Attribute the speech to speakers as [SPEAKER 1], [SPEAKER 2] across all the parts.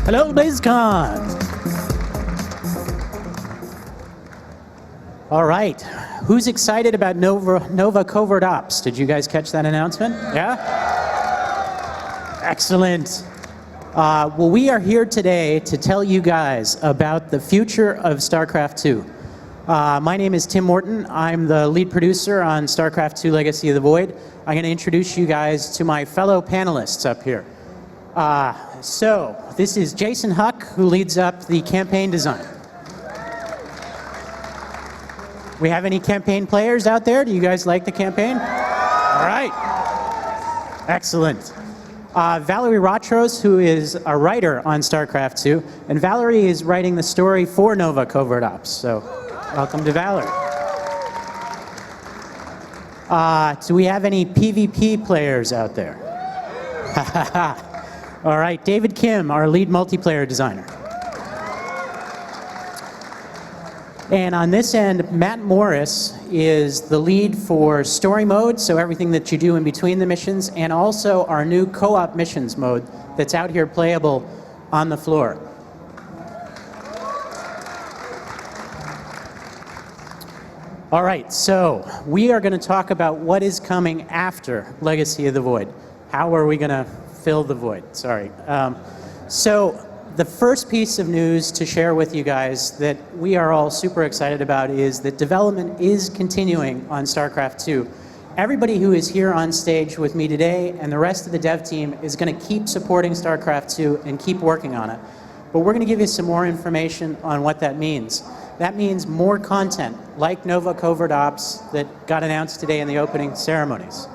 [SPEAKER 1] Hello, BlizzCon! All right, who's excited about Nova Covert Ops? Did you guys catch that announcement? Yeah? Excellent. Well, we are here today to tell you guys about the future of StarCraft 2. My name is Tim Morton. I'm the lead producer on StarCraft 2 Legacy of the Void. I'm going to introduce you guys to my fellow panelists up here. So, this is Jason Huck, who leads up the campaign design. We have any campaign players out there? Do you guys like the campaign? All right. Excellent. Valerie Rotros, who is a writer on StarCraft 2, and Valerie is writing the story for Nova Covert Ops. So, welcome to Valerie. Do we have any PvP players out there? All right, David Kim, our lead multiplayer designer. And on this end, Matt Morris is the lead for story mode, so everything that you do in between the missions, and also our new co-op missions mode that's out here playable on the floor. All right, so we are going to talk about what is coming after Legacy of the Void. How are we going to fill the void? Sorry. So the first piece of news to share with you guys that we are all super excited about is that development is continuing on StarCraft 2. Everybody who is here on stage with me today and the rest of the dev team is going to keep supporting StarCraft 2 and keep working on it. But we're going to give you some more information on what that means. That means more content, like Nova Covert Ops that got announced today in the opening ceremonies.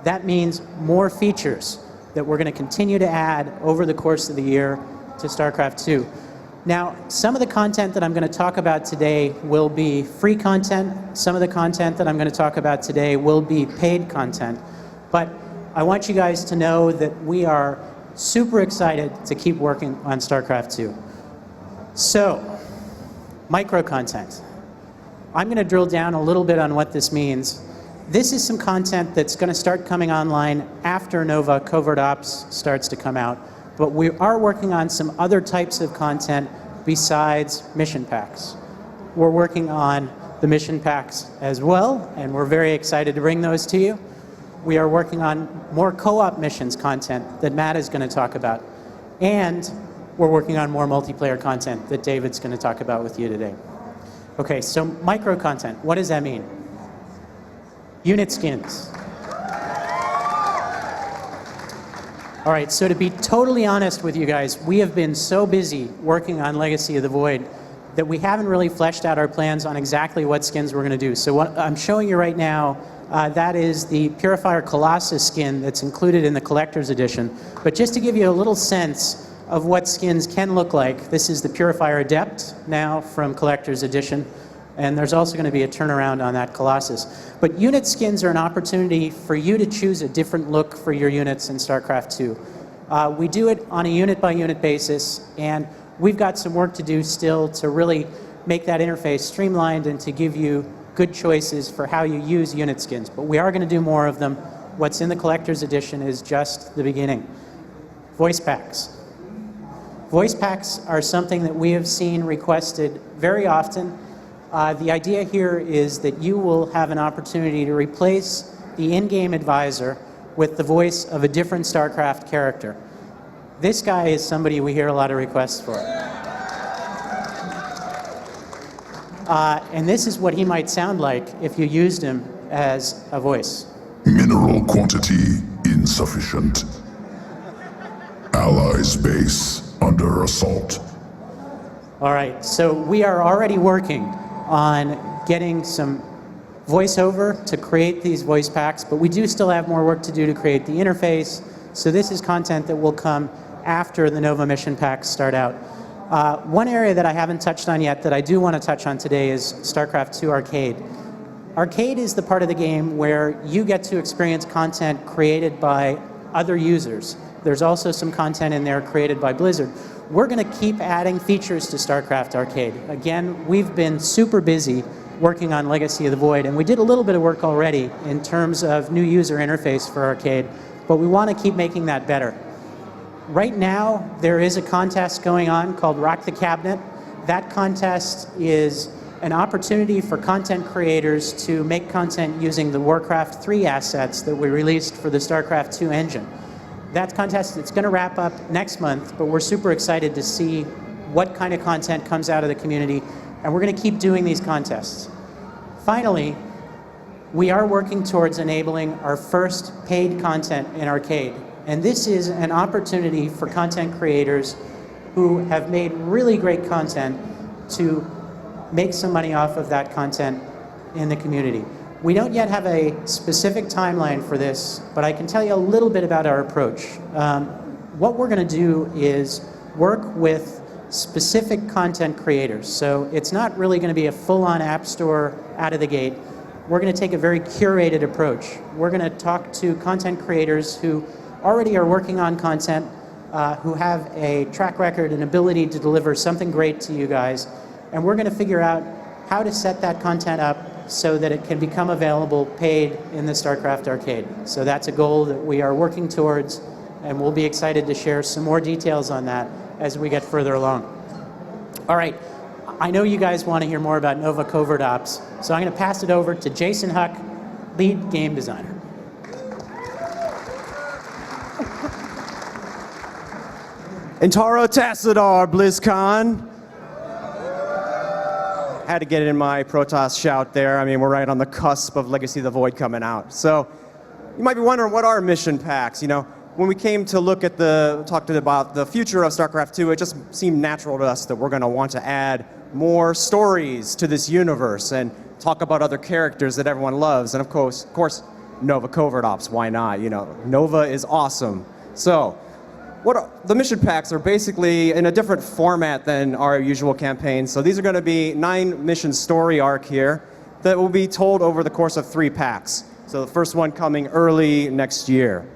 [SPEAKER 1] That means more features that we're going to continue to add over the course of the year to StarCraft 2. Now, some of the content that I'm going to talk about today will be free content. Some of the content that I'm going to talk about today will be paid content. But I want you guys to know that we are super excited to keep working on StarCraft 2. So, micro content. I'm going to drill down a little bit on what this means. This is some content that's going to start coming online after Nova Covert Ops starts to come out, but we are working on some other types of content besides mission packs. We're working on the mission packs as well, and we're very excited to bring those to you. We are working on more co-op missions content that Matt is going to talk about, and we're working on more multiplayer content that David's going to talk about with you today. Okay, so micro content, what does that mean? Unit skins. All right, so to be totally honest with you guys, we have been so busy working on Legacy of the Void that we haven't really fleshed out our plans on exactly what skins we're going to do. So what I'm showing you right now, that is the Purifier Colossus skin that's included in the Collector's Edition. But just to give you a little sense of what skins can look like, this is the Purifier Adept now from Collector's Edition. And there's also going to be a turnaround on that Colossus. But unit skins are an opportunity for you to choose a different look for your units in StarCraft 2. We do it on a unit-by-unit basis, and we've got some work to do still to really make that interface streamlined and to give you good choices for how you use unit skins. But we are going to do more of them. What's in the Collector's Edition is just the beginning. Voice packs. Voice packs are something that we have seen requested very often. The idea here is that you will have an opportunity to replace the in-game advisor with the voice of a different StarCraft character. This guy is somebody we hear a lot of requests for. And this is what he might sound like if you used him as a voice.
[SPEAKER 2] Mineral quantity insufficient. Allies base under assault.
[SPEAKER 1] All right, so we are already working on getting some voiceover to create these voice packs, but we do still have more work to do to create the interface. So this is content that will come after the Nova mission packs start out. One area that I haven't touched on yet that I do want to touch on today is StarCraft 2 Arcade. Arcade is the part of the game where you get to experience content created by other users. There's also some content in there created by Blizzard. We're going to keep adding features to StarCraft Arcade. Again, we've been super busy working on Legacy of the Void, and we did a little bit of work already in terms of new user interface for Arcade, but we want to keep making that better. Right now, there is a contest going on called Rock the Cabinet. That contest is an opportunity for content creators to make content using the Warcraft 3 assets that we released for the StarCraft 2 engine. That contest, it's going to wrap up next month, but we're super excited to see what kind of content comes out of the community, and we're going to keep doing these contests. Finally, we are working towards enabling our first paid content in Arcade. And this is an opportunity for content creators who have made really great content to make some money off of that content in the community. We don't yet have a specific timeline for this, but I can tell you a little bit about our approach. What we're going to do is work with specific content creators. So it's not really going to be a full-on app store out of the gate. We're going to take a very curated approach. We're going to talk to content creators who already are working on content, who have a track record and ability to deliver something great to you guys, and we're going to figure out how to set that content up so that it can become available paid in the StarCraft Arcade. So that's a goal that we are working towards, and we'll be excited to share some more details on that as we get further along. All right, I know you guys want to hear more about Nova Covert Ops, so I'm going to pass it over to Jason Huck, lead game designer.
[SPEAKER 3] Intaro Tassadar, BlizzCon. Had to get in my Protoss shout there. I mean, we're right on the cusp of Legacy of the Void coming out. So you might be wondering, what are mission packs? You know, when we came to look at about the future of StarCraft 2, it just seemed natural to us that we're going to want to add more stories to this universe and talk about other characters that everyone loves. And of course, Nova Covert Ops. Why not? You know, Nova is awesome. So the mission packs are basically in a different format than our usual campaigns. So these are going to be 9-mission story arc here that will be told over the course of 3 packs. So the first one coming early next year.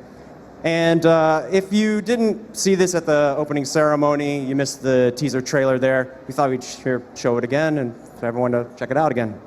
[SPEAKER 3] And if you didn't see this at the opening ceremony, you missed the teaser trailer there, we thought we'd show it again and for everyone to check it out again.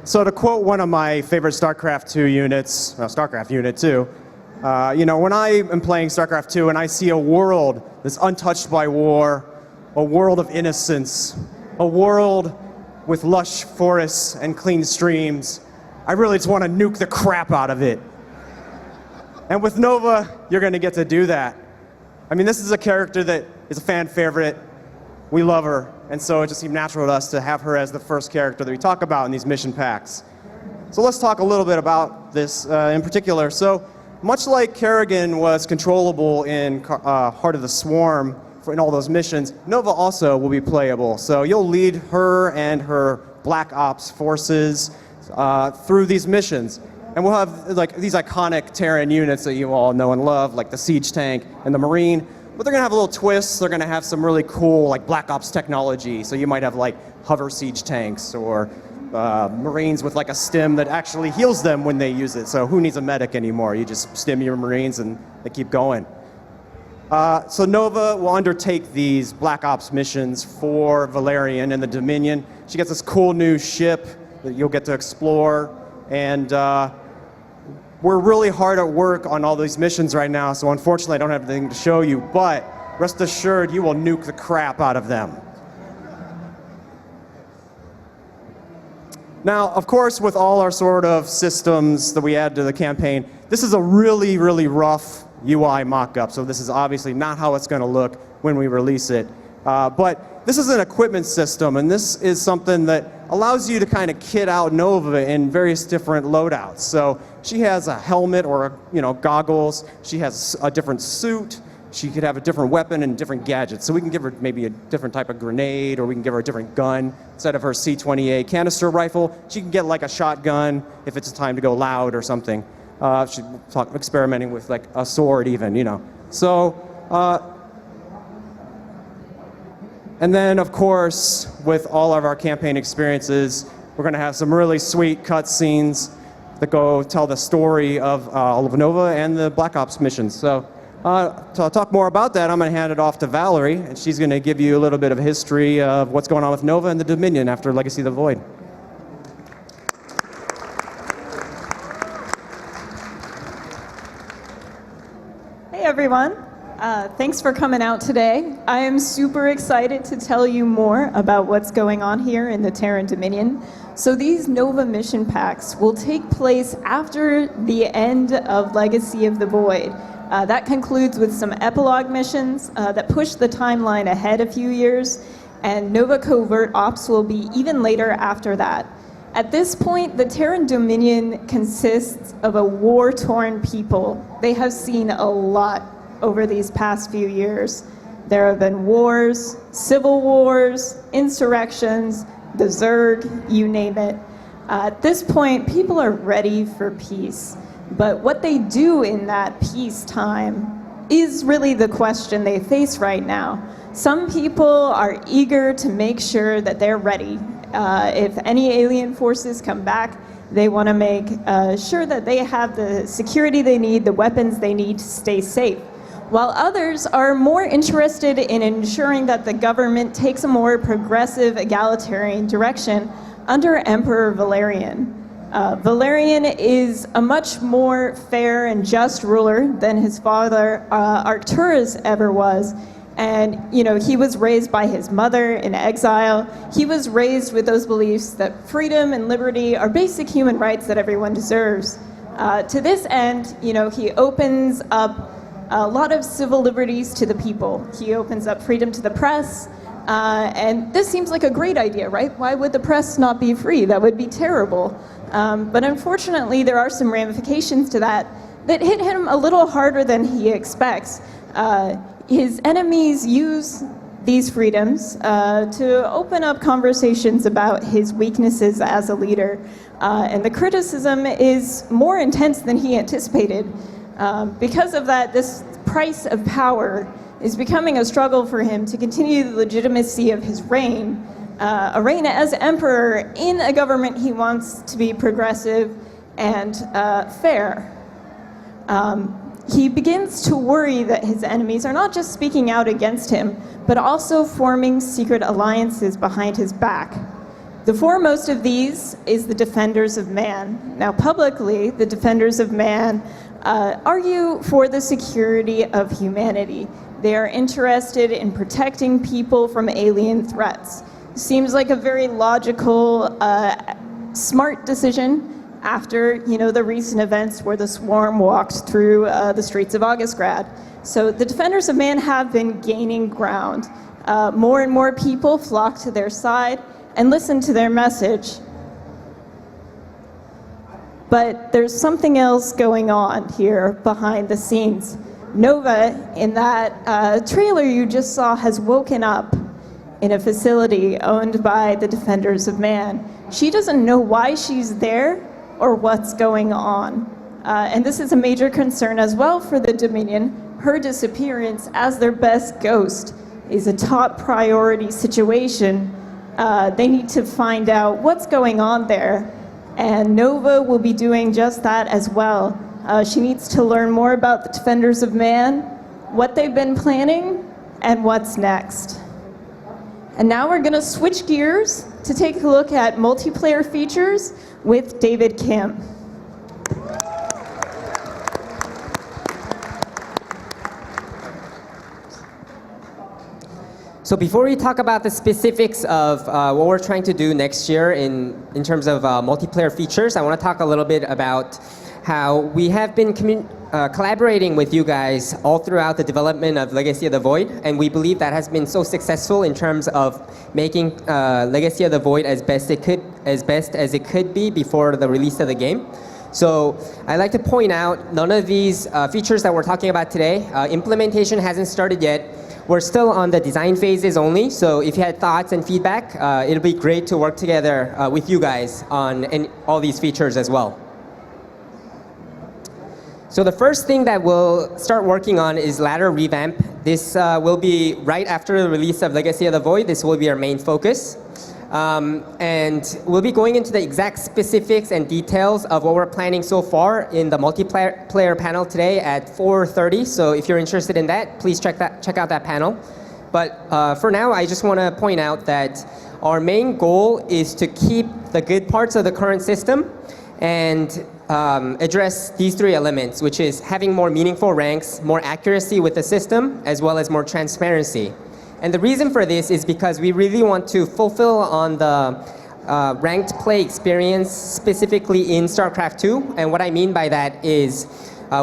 [SPEAKER 3] So to quote one of my favorite StarCraft 2 units, StarCraft Unit 2, you know, when I am playing StarCraft 2 and I see a world that's untouched by war, a world of innocence, a world with lush forests and clean streams, I really just want to nuke the crap out of it. And with Nova, you're going to get to do that. I mean, this is a character that is a fan favorite. We love her, and so it just seemed natural to us to have her as the first character that we talk about in these mission packs. So let's talk a little bit about this in particular. So much like Kerrigan was controllable in Heart of the Swarm in all those missions, Nova also will be playable. So you'll lead her and her Black Ops forces through these missions. And we'll have like these iconic Terran units that you all know and love, like the Siege Tank and the Marine. But they're going to have a little twists. They're going to have some really cool like Black Ops technology. So you might have like hover siege tanks or Marines with like a stim that actually heals them when they use it. So who needs a medic anymore? You just stim your Marines and they keep going. So Nova will undertake these Black Ops missions for Valerian and the Dominion. She gets this cool new ship that you'll get to explore. And we're really hard at work on all these missions right now, so unfortunately I don't have anything to show you, but rest assured you will nuke the crap out of them. Now, of course, with all our sort of systems that we add to the campaign, this is a really, really rough UI mock-up. So this is obviously not how it's going to look when we release it. But this is an equipment system, and this is something that allows you to kind of kit out Nova in various different loadouts. So she has a helmet or goggles. She has a different suit. She could have a different weapon and different gadgets. So we can give her maybe a different type of grenade, or we can give her a different gun. Instead of her C-28 canister rifle, she can get like a shotgun if it's time to go loud or something. She's experimenting with like a sword even, So, and then of course, with all of our campaign experiences, we're gonna have some really sweet cutscenes that go tell the story of Nova and the Black Ops missions. So. To talk more about that, I'm going to hand it off to Valerie, and she's going to give you a little bit of a history of what's going on with Nova and the Dominion after Legacy of the Void.
[SPEAKER 4] Hey everyone, thanks for coming out today. I am super excited to tell you more about what's going on here in the Terran Dominion. So these Nova mission packs will take place after the end of Legacy of the Void. That concludes with some epilogue missions that push the timeline ahead a few years, and Nova Covert Ops will be even later after that. At this point, the Terran Dominion consists of a war-torn people. They have seen a lot over these past few years. There have been wars, civil wars, insurrections, the Zerg, you name it. At this point, people are ready for peace. But what they do in that peacetime is really the question they face right now. Some people are eager to make sure that they're ready. If any alien forces come back, they want to make sure that they have the security they need, the weapons they need to stay safe. While others are more interested in ensuring that the government takes a more progressive, egalitarian direction under Emperor Valerian. Valerian is a much more fair and just ruler than his father Arcturus ever was. And, he was raised by his mother in exile. He was raised with those beliefs that freedom and liberty are basic human rights that everyone deserves. To this end, he opens up a lot of civil liberties to the people. He opens up freedom to the press. And this seems like a great idea, right? Why would the press not be free? That would be terrible. But unfortunately, there are some ramifications to that hit him a little harder than he expects. His enemies use these freedoms to open up conversations about his weaknesses as a leader. And the criticism is more intense than he anticipated. Because of that, this price of power is becoming a struggle for him to continue the legitimacy of his reign. A reign as emperor in a government he wants to be progressive and fair. He begins to worry that his enemies are not just speaking out against him, but also forming secret alliances behind his back. The foremost of these is the Defenders of Man. Now, publicly, the Defenders of Man argue for the security of humanity. They are interested in protecting people from alien threats. Seems like a very logical, smart decision after, the recent events where the swarm walked through the streets of Augustgrad. So the Defenders of Man have been gaining ground. More and more people flock to their side and listen to their message. But there's something else going on here behind the scenes. Nova, in that trailer you just saw, has woken up in a facility owned by the Defenders of Man. She doesn't know why she's there or what's going on. And this is a major concern as well for the Dominion. Her disappearance as their best ghost is a top priority situation. They need to find out what's going on there. And Nova will be doing just that as well. She needs to learn more about the Defenders of Man, what they've been planning, and what's next. And now we're going to switch gears to take a look at multiplayer features with David Kim.
[SPEAKER 5] So before we talk about the specifics of what we're trying to do next year in terms of multiplayer features, I want to talk a little bit about how we have been collaborating with you guys all throughout the development of Legacy of the Void, and we believe that has been so successful in terms of making Legacy of the Void as best as it could be before the release of the game. So I'd like to point out none of these features that we're talking about today, implementation hasn't started yet. We're still on the design phases only, so if you had thoughts and feedback, it'll be great to work together with you guys on all these features as well. So the first thing that we'll start working on is ladder revamp. This will be right after the release of Legacy of the Void. This will be our main focus. And we'll be going into the exact specifics and details of what we're planning so far in the multiplayer panel today at 4:30. So if you're interested in that, please check out that panel. But for now, I just want to point out that our main goal is to keep the good parts of the current system and address these three elements, which is having more meaningful ranks, more accuracy with the system, as well as more transparency. And the reason for this is because we really want to fulfill on the ranked play experience specifically in StarCraft 2. And what I mean by that is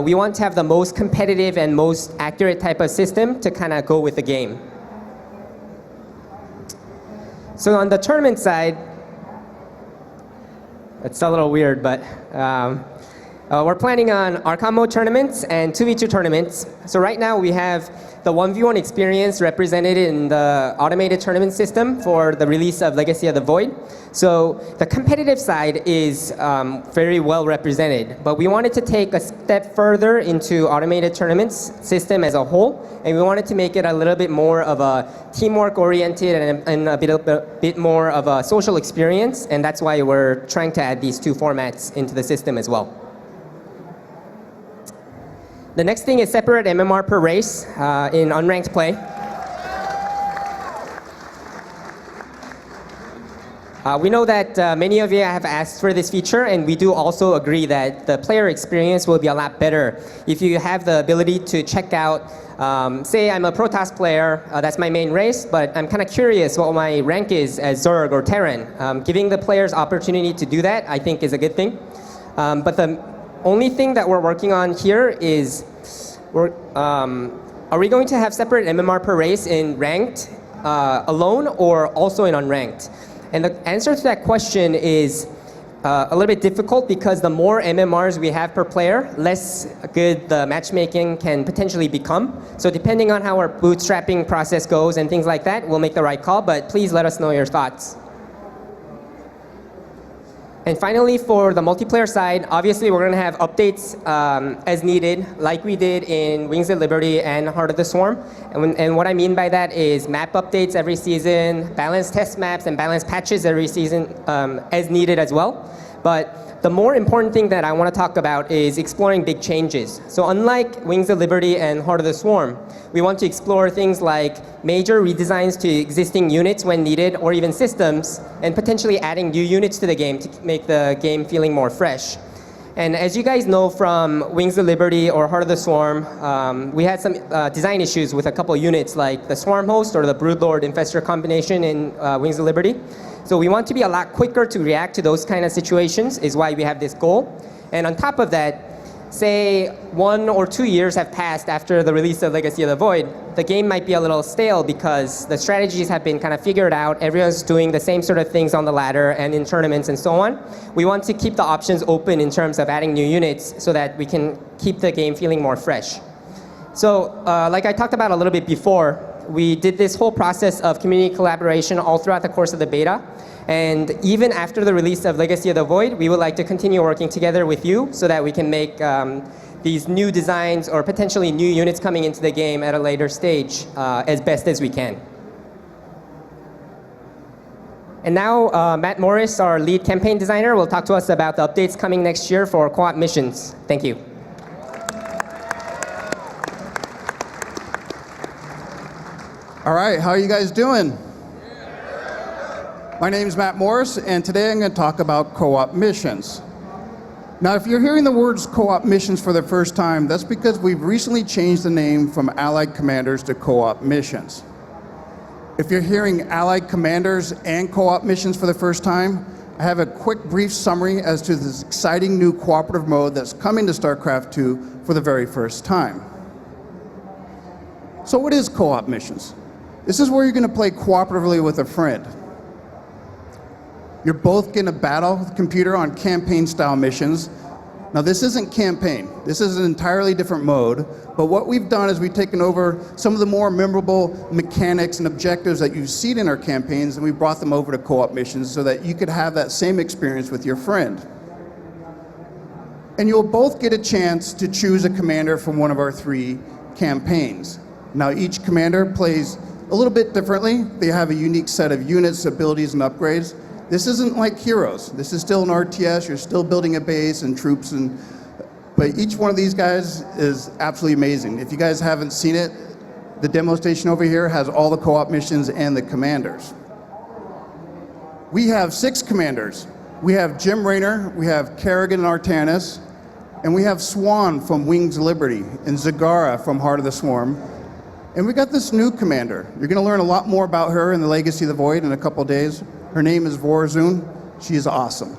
[SPEAKER 5] we want to have the most competitive and most accurate type of system to kind of go with the game. So on the tournament side, it's a little weird, but we're planning on Archon mode tournaments and 2v2 tournaments. So right now we have the 1v1 experience represented in the automated tournament system for the release of Legacy of the Void. So the competitive side is very well represented, but we wanted to take a step further into automated tournaments system as a whole, and we wanted to make it a little bit more of a teamwork oriented and a bit more of a social experience, and that's why we're trying to add these two formats into the system as well. The next thing is separate MMR per race in unranked play. We know that many of you have asked for this feature, and we do also agree that the player experience will be a lot better if you have the ability to check out, say I'm a Protoss player, that's my main race, but I'm kind of curious what my rank is as Zerg or Terran. Giving the players opportunity to do that, I think, is a good thing. But the only thing that we're working on here is, are we going to have separate MMR per race in ranked alone or also in unranked? And the answer to that question is a little bit difficult because the more MMRs we have per player, less good the matchmaking can potentially become. So depending on how our bootstrapping process goes and things like that, we'll make the right call, but please let us know your thoughts. And finally, for the multiplayer side, obviously we're going to have updates as needed, like we did in Wings of Liberty and Heart of the Swarm. And what I mean by that is map updates every season, balanced test maps and balanced patches every season as needed as well. But the more important thing that I want to talk about is exploring big changes. So unlike Wings of Liberty and Heart of the Swarm, we want to explore things like major redesigns to existing units when needed, or even systems, and potentially adding new units to the game to make the game feeling more fresh. And as you guys know from Wings of Liberty or Heart of the Swarm, we had some design issues with a couple units like the Swarm Host or the Broodlord Infestor combination in Wings of Liberty. So we want to be a lot quicker to react to those kind of situations, is why we have this goal. And on top of that, say 1 or 2 years have passed after the release of Legacy of the Void, the game might be a little stale because the strategies have been kind of figured out. Everyone's doing the same sort of things on the ladder and in tournaments and so on. We want to keep the options open in terms of adding new units so that we can keep the game feeling more fresh. So like I talked about a little bit before, we did this whole process of community collaboration all throughout the course of the beta. And even after the release of Legacy of the Void, we would like to continue working together with you so that we can make these new designs or potentially new units coming into the game at a later stage as best as we can. And now Matt Morris, our lead campaign designer, will talk to us about the updates coming next year for co-op missions. Thank you.
[SPEAKER 6] All right, how are you guys doing? My name is Matt Morris, and today I'm going to talk about co-op missions. Now, if you're hearing the words co-op missions for the first time, that's because we've recently changed the name from Allied Commanders to co-op missions. If you're hearing allied commanders and co-op missions for the first time, I have a quick brief summary as to this exciting new cooperative mode that's coming to StarCraft 2 for the very first time. So what is co-op missions? This is where you're going to play cooperatively with a friend. You're both going to battle the computer on campaign-style missions. Now, this isn't campaign. This is an entirely different mode. But what we've done is we've taken over some of the more memorable mechanics and objectives that you've seen in our campaigns, and we brought them over to co-op missions so that you could have that same experience with your friend. And you'll both get a chance to choose a commander from one of our 3 campaigns. Now, each commander plays a little bit differently. They have a unique set of units, abilities, and upgrades. This isn't like Heroes. This is still an RTS. You're still building a base and troops, but each one of these guys is absolutely amazing. If you guys haven't seen it, the demo station over here has all the co-op missions and the commanders. We have 6 commanders. We have Jim Raynor, we have Kerrigan and Artanis, and we have Swan from Wings of Liberty, and Zagara from Heart of the Swarm. And we got this new commander. You're going to learn a lot more about her in the Legacy of the Void in a couple days. Her name is Vorazun. She is awesome.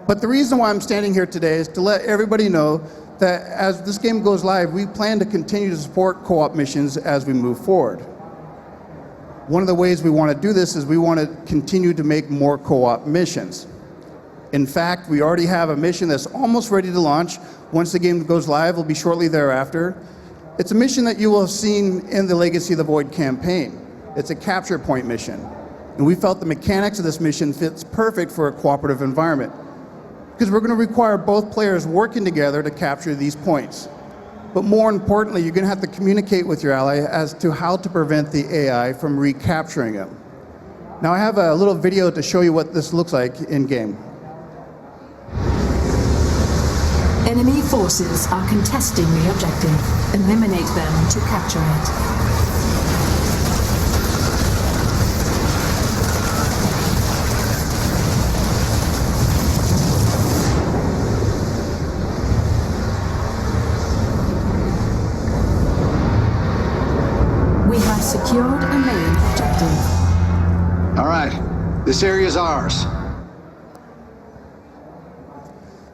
[SPEAKER 6] But the reason why I'm standing here today is to let everybody know that as this game goes live, we plan to continue to support co-op missions as we move forward. One of the ways we want to do this is we want to continue to make more co-op missions. In fact, we already have a mission that's almost ready to launch. Once the game goes live, it'll be shortly thereafter. It's a mission that you will have seen in the Legacy of the Void campaign. It's a capture point mission. And we felt the mechanics of this mission fits perfect for a cooperative environment, because we're going to require both players working together to capture these points. But more importantly, you're going to have to communicate with your ally as to how to prevent the AI from recapturing them. Now, I have a little video to show you what this looks like in game.
[SPEAKER 7] Enemy forces are contesting the objective. Eliminate them to capture it. Secured a main objective.
[SPEAKER 8] All right, this area is ours.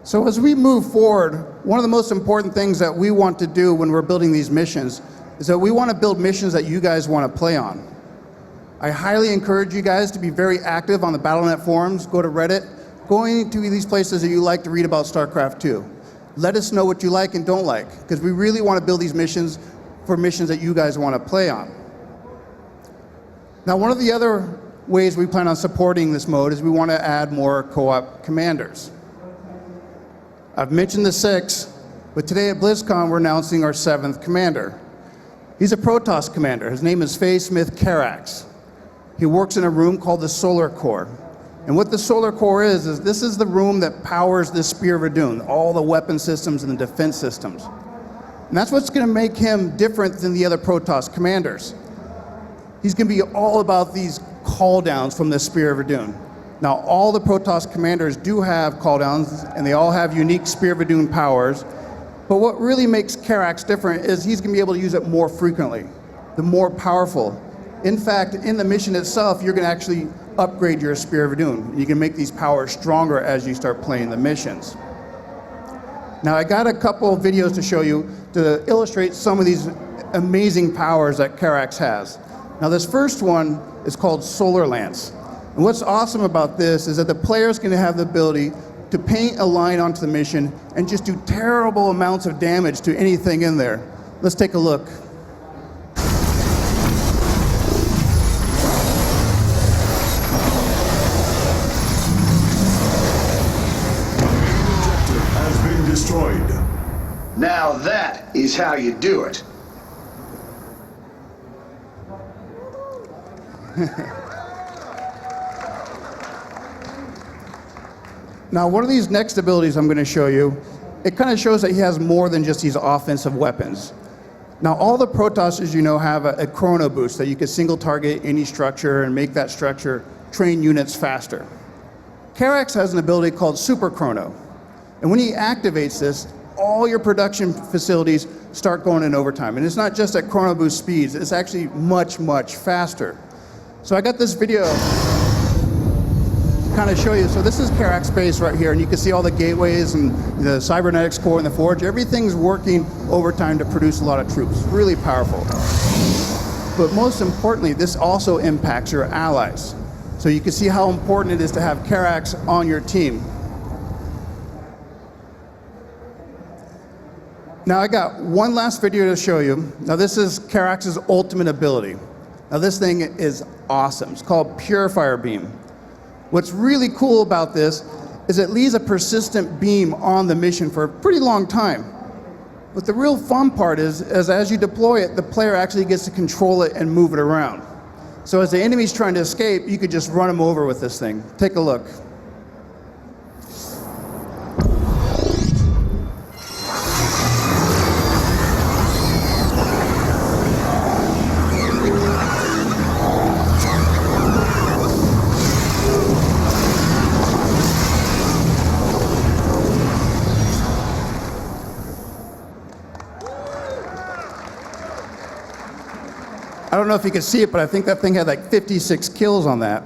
[SPEAKER 6] So as we move forward, one of the most important things that we want to do when we're building these missions is that we want to build missions that you guys want to play on. I highly encourage you guys to be very active on the Battle.net forums, go to Reddit, go into these places that you like to read about StarCraft 2. Let us know what you like and don't like, because we really want to build these missions for missions that you guys want to play on. Now, one of the other ways we plan on supporting this mode is we want to add more co-op commanders. I've mentioned the 6, but today at BlizzCon we're announcing our 7th commander. He's a Protoss commander. His name is Faye Smith Carax. He works in a room called the Solar Core. And what the Solar Core is this is the room that powers the Spear of Verdun, all the weapon systems and the defense systems. And that's what's going to make him different than the other Protoss commanders. He's going to be all about these call downs from the Spear of Verdun. Now, all the Protoss commanders do have call downs, and they all have unique Spear of Verdun powers. But what really makes Carax different is he's going to be able to use it more frequently, the more powerful. In fact, in the mission itself, you're going to actually upgrade your Spear of Verdun. You can make these powers stronger as you start playing the missions. Now, I got a couple of videos to show you to illustrate some of these amazing powers that Carax has. Now, this first one is called Solar Lance. And what's awesome about this is that the player's going to have the ability to paint a line onto the mission and just do terrible amounts of damage to anything in there. Let's take a look.
[SPEAKER 2] Objective has been destroyed.
[SPEAKER 8] Now that is how you do it.
[SPEAKER 6] Now, one of these next abilities I'm going to show you, it kind of shows that he has more than just these offensive weapons. Now, all the Protoss, as you know, have a chrono boost that you can single target any structure and make that structure train units faster. Carax has an ability called Super Chrono. And when he activates this, all your production facilities start going in overtime. And it's not just at Chrono Boost speeds, it's actually much, much faster. So I got this video to kind of show you. So this is Karak space right here, and you can see all the gateways and the cybernetics core and the forge. Everything's working overtime to produce a lot of troops. Really powerful. But most importantly, this also impacts your allies. So you can see how important it is to have Karaks on your team. Now I got one last video to show you. Now this is Karak's ultimate ability. Now this thing is awesome. It's called Purifier Beam. What's really cool about this is it leaves a persistent beam on the mission for a pretty long time. But the real fun part is as you deploy it, the player actually gets to control it and move it around. So as the enemy's trying to escape, you could just run them over with this thing. Take a look. I don't know if you can see it, but I think that thing had like 56 kills on that.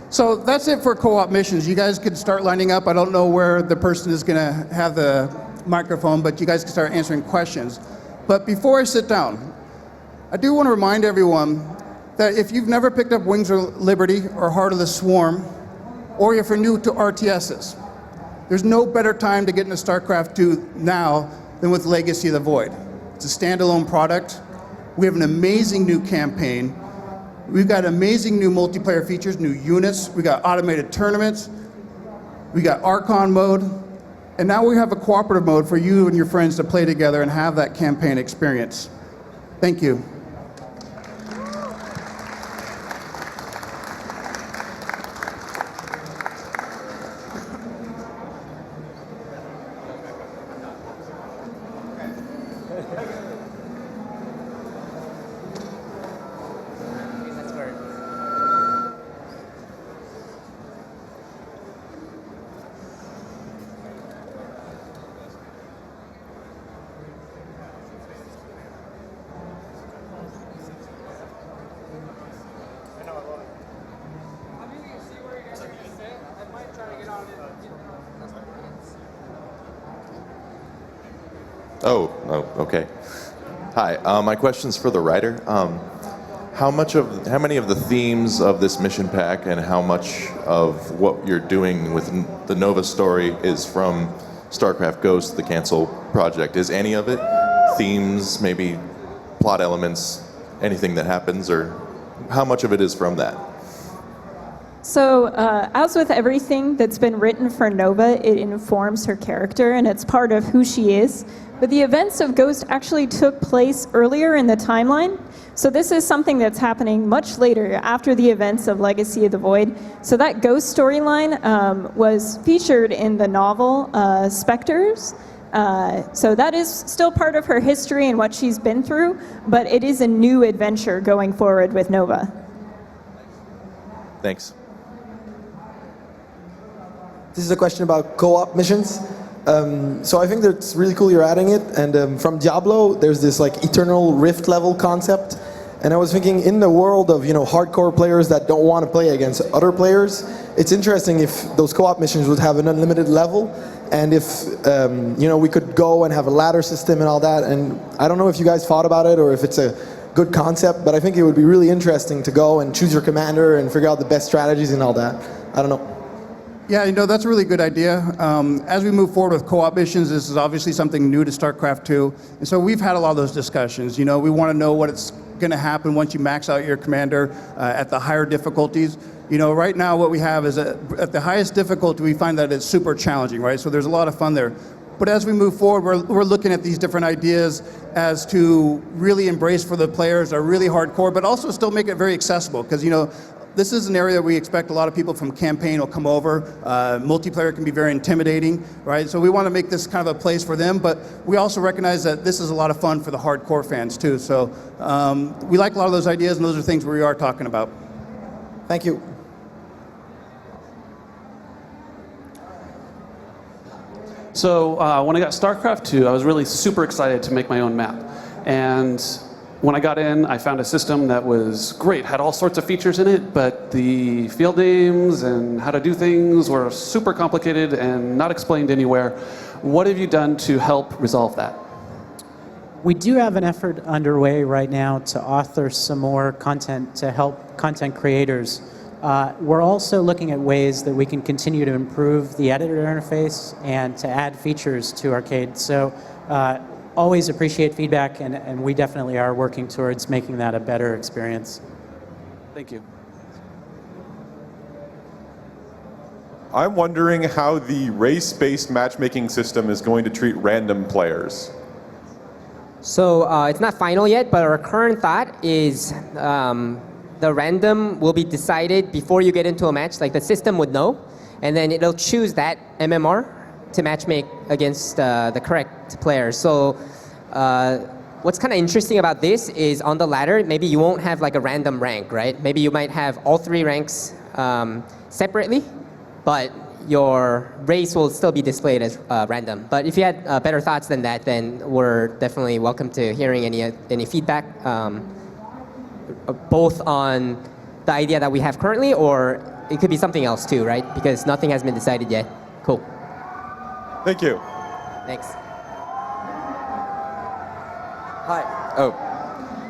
[SPEAKER 6] So that's it for co-op missions. You guys could start lining up. I don't know where the person is going to have the microphone, but you guys can start answering questions. But before I sit down, I do want to remind everyone that if you've never picked up Wings of Liberty or Heart of the Swarm, or if you're new to RTSs, there's no better time to get into StarCraft 2 now than with Legacy of the Void. It's a standalone product. We have an amazing new campaign. We've got amazing new multiplayer features, new units. We got automated tournaments. We got Archon mode. And now we have a cooperative mode for you and your friends to play together and have that campaign experience. Thank you.
[SPEAKER 9] Oh, okay. Hi, my question's for the writer. How many of the themes of this mission pack and how much of what you're doing with the Nova story is from StarCraft Ghost, the Cancel project? Is any of it themes, maybe plot elements, anything that happens, or how much of it is from that?
[SPEAKER 4] So, as with everything that's been written for Nova, it informs her character and it's part of who she is. But the events of Ghost actually took place earlier in the timeline. So this is something that's happening much later, after the events of Legacy of the Void. So that Ghost storyline was featured in the novel Spectres. So that is still part of her history and what she's been through, but it is a new adventure going forward with Nova.
[SPEAKER 9] Thanks.
[SPEAKER 10] This is a question about co-op missions. So I think that's really cool you're adding it. And from Diablo, there's this like eternal rift level concept. And I was thinking, in the world of hardcore players that don't want to play against other players, it's interesting if those co-op missions would have an unlimited level, and if we could go and have a ladder system and all that. And I don't know if you guys thought about it or if it's a good concept, but I think it would be really interesting to go and choose your commander and figure out the best strategies and all that. I don't know.
[SPEAKER 6] Yeah, that's a really good idea. As we move forward with co-op missions, this is obviously something new to StarCraft 2. And so we've had a lot of those discussions. We want to know what it's going to happen once you max out your commander at the higher difficulties. Right now what we have is at the highest difficulty, we find that it's super challenging, right? So there's a lot of fun there. But as we move forward, we're looking at these different ideas as to really embrace for the players are really hardcore, but also still make it very accessible. Because, this is an area that we expect a lot of people from campaign will come over. Multiplayer can be very intimidating, right? So we want to make this kind of a place for them, but we also recognize that this is a lot of fun for the hardcore fans too. So we like a lot of those ideas, and those are things we are talking about.
[SPEAKER 10] Thank you.
[SPEAKER 11] So when I got StarCraft 2, I was really super excited to make my own map. And when I got in, I found a system that was great, had all sorts of features in it, but the field names and how to do things were super complicated and not explained anywhere. What have you done to help resolve that?
[SPEAKER 1] We do have an effort underway right now to author some more content to help content creators. We're also looking at ways that we can continue to improve the editor interface and to add features to Arcade. So always appreciate feedback, and we definitely are working towards making that a better experience.
[SPEAKER 11] Thank you.
[SPEAKER 12] I'm wondering how the race-based matchmaking system is going to treat random players.
[SPEAKER 5] So it's not final yet, but our current thought is the random will be decided before you get into a match. Like the system would know, and then it'll choose that MMR to matchmake against the correct player. So what's kind of interesting about this is on the ladder, maybe you won't have like a random rank, right? Maybe you might have all 3 ranks separately, but your race will still be displayed as random. But if you had better thoughts than that, then we're definitely welcome to hearing any feedback, both on the idea that we have currently, or it could be something else too, right? Because nothing has been decided yet. Cool.
[SPEAKER 12] Thank you.
[SPEAKER 5] Thanks.
[SPEAKER 13] Hi. Oh.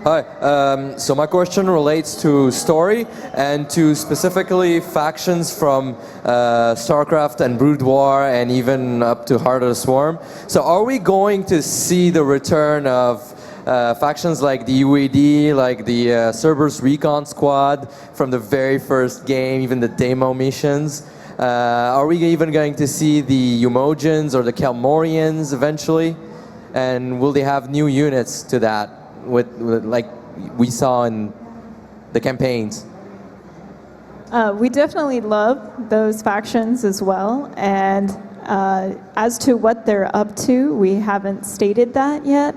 [SPEAKER 13] Hi. So my question relates to story and to specifically factions from StarCraft and Brood War and even up to Heart of the Swarm. So are we going to see the return of factions like the UAD, like the Cerberus Recon Squad from the very first game, even the demo missions? Are we even going to see the Umojans or the Kelmorians eventually? And will they have new units to that, with like we saw in the campaigns?
[SPEAKER 4] We definitely love those factions as well. And as to what they're up to, we haven't stated that yet.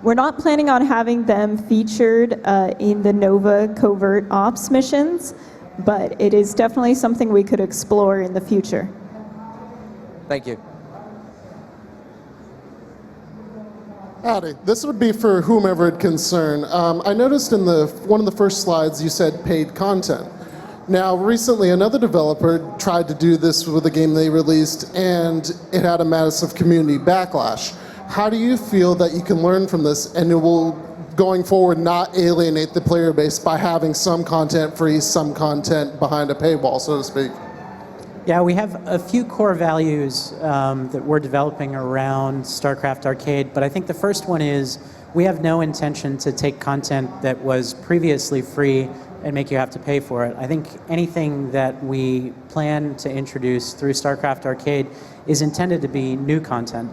[SPEAKER 4] We're not planning on having them featured in the Nova covert ops missions, but it is definitely something we could explore in the future.
[SPEAKER 13] Thank you.
[SPEAKER 14] Howdy. This would be for whomever it concern. I noticed in one of the first slides you said paid content. Now, recently another developer tried to do this with a game they released, and it had a massive community backlash. How do you feel that you can learn from this, and it will, going forward, not alienate the player base by having some content free, some content behind a paywall, so to speak?
[SPEAKER 1] Yeah, we have a few core values that we're developing around StarCraft Arcade, but I think the first one is we have no intention to take content that was previously free and make you have to pay for it. I think anything that we plan to introduce through StarCraft Arcade is intended to be new content.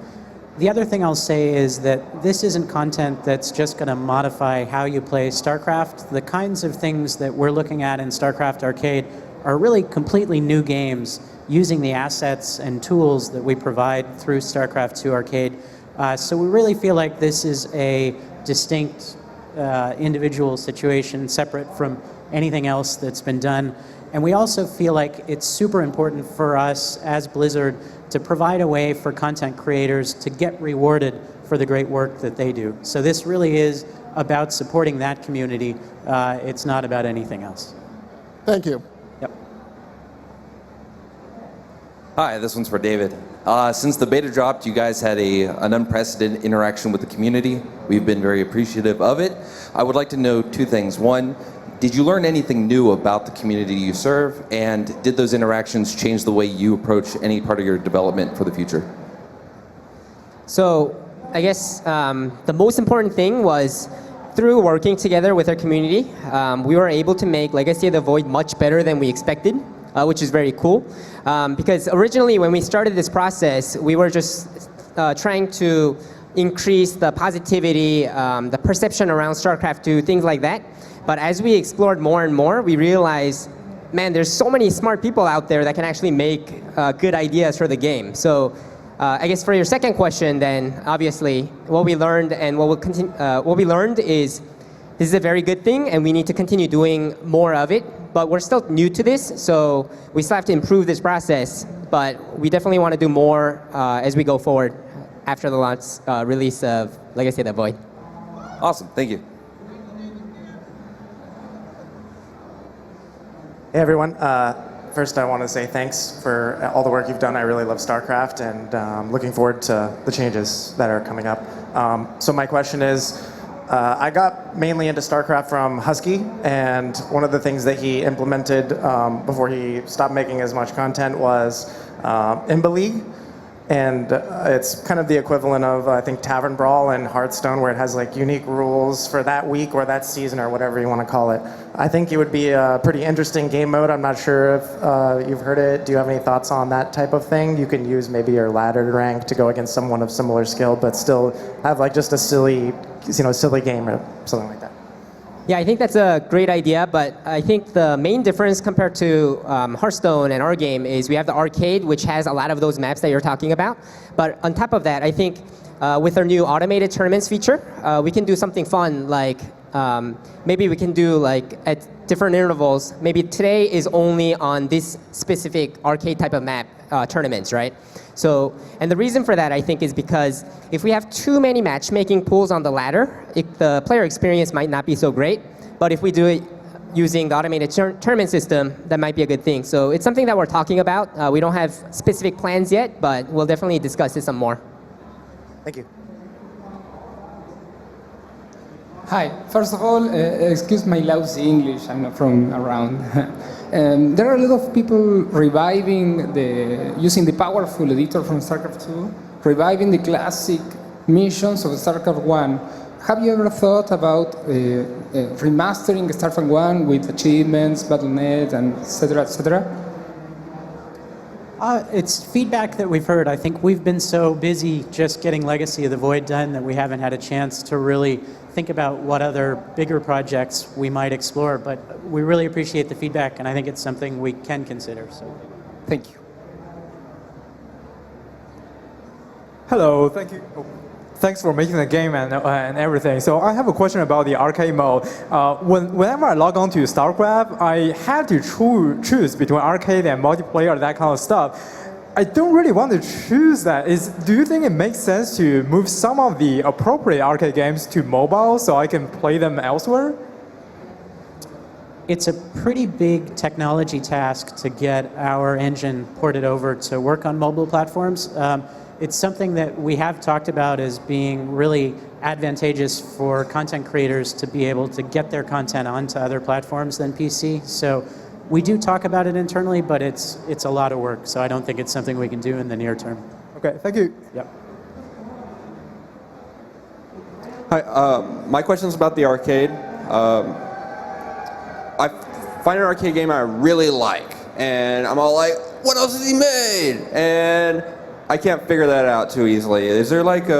[SPEAKER 1] The other thing I'll say is that this isn't content that's just going to modify how you play StarCraft. The kinds of things that we're looking at in StarCraft Arcade are really completely new games using the assets and tools that we provide through StarCraft 2 Arcade. So we really feel like this is a distinct individual situation separate from anything else that's been done. And we also feel like it's super important for us as Blizzard to provide a way for content creators to get rewarded for the great work that they do. So this really is about supporting that community. It's not about anything else.
[SPEAKER 14] Thank you.
[SPEAKER 1] Yep.
[SPEAKER 15] Hi, this one's for David. Since the beta dropped, you guys had an unprecedented interaction with the community. We've been very appreciative of it. I would like to know 2 things. One, did you learn anything new about the community you serve? And did those interactions change the way you approach any part of your development for the future?
[SPEAKER 5] So I guess the most important thing was through working together with our community, we were able to make Legacy of the Void much better than we expected, which is very cool. Because originally when we started this process, we were just trying to increase the positivity, the perception around StarCraft 2, things like that. But as we explored more and more, we realized, man, there's so many smart people out there that can actually make good ideas for the game. So I guess for your second question, then obviously what we learned and what we learned is this is a very good thing, and we need to continue doing more of it. But we're still new to this, so we still have to improve this process. but we definitely want to do more as we go forward after the launch release of Legacy of the Void.
[SPEAKER 15] Awesome. Thank you.
[SPEAKER 3] Hey everyone. First, I want to say thanks for all the work you've done. I really love StarCraft, and looking forward to the changes that are coming up. So my question is, I got mainly into StarCraft from Husky, and one of the things that he implemented before he stopped making as much content was Imba League. And it's kind of the equivalent of, I think, Tavern Brawl and Hearthstone, where it has like unique rules for that week or that season or whatever you want to call it. I think it would be a pretty interesting game mode. I'm not sure if you've heard it. Do you have any thoughts on that type of thing? You can use maybe your laddered rank to go against someone of similar skill, but still have like just a silly game or something like that.
[SPEAKER 5] Yeah, I think that's a great idea, but I think the main difference compared to Hearthstone and our game is we have the arcade, which has a lot of those maps that you're talking about. But on top of that, I think with our new automated tournaments feature, we can do something fun, like maybe we can do like at different intervals. Maybe today is only on this specific arcade type of map tournaments, right? So, and the reason for that, I think, is because if we have too many matchmaking pools on the ladder, the player experience might not be so great. But if we do it using the automated tournament system, that might be a good thing. So it's something that we're talking about. We don't have specific plans yet, but we'll definitely discuss this some more.
[SPEAKER 3] Thank you.
[SPEAKER 16] Hi. First of all, excuse my lousy English. I'm not from around. There are a lot of people reviving using the powerful editor from StarCraft 2, reviving the classic missions of StarCraft 1. Have you ever thought about remastering StarCraft 1 with achievements, Battle.net, and etc., etc.?
[SPEAKER 1] It's feedback that we've heard. I think we've been so busy just getting Legacy of the Void done that we haven't had a chance to really think about what other bigger projects we might explore. But we really appreciate the feedback, and I think it's something we can consider. So,
[SPEAKER 16] thank you.
[SPEAKER 17] Hello, thank you. Thanks for making the game and everything. So I have a question about the arcade mode. Whenever I log on to StarCraft, I had to choose between arcade and multiplayer, that kind of stuff. I don't really want to choose that. Do you think it makes sense to move some of the appropriate arcade games to mobile so I can play them elsewhere?
[SPEAKER 1] It's a pretty big technology task to get our engine ported over to work on mobile platforms. It's something that we have talked about as being really advantageous for content creators to be able to get their content onto other platforms than PC. So we do talk about it internally, but it's a lot of work. So I don't think it's something we can do in the near term.
[SPEAKER 17] Okay, thank you.
[SPEAKER 1] Yep.
[SPEAKER 18] Hi, my question's about the arcade. I find an arcade game I really like, and I'm all like, what else has he made? And I can't figure that out too easily. Is there like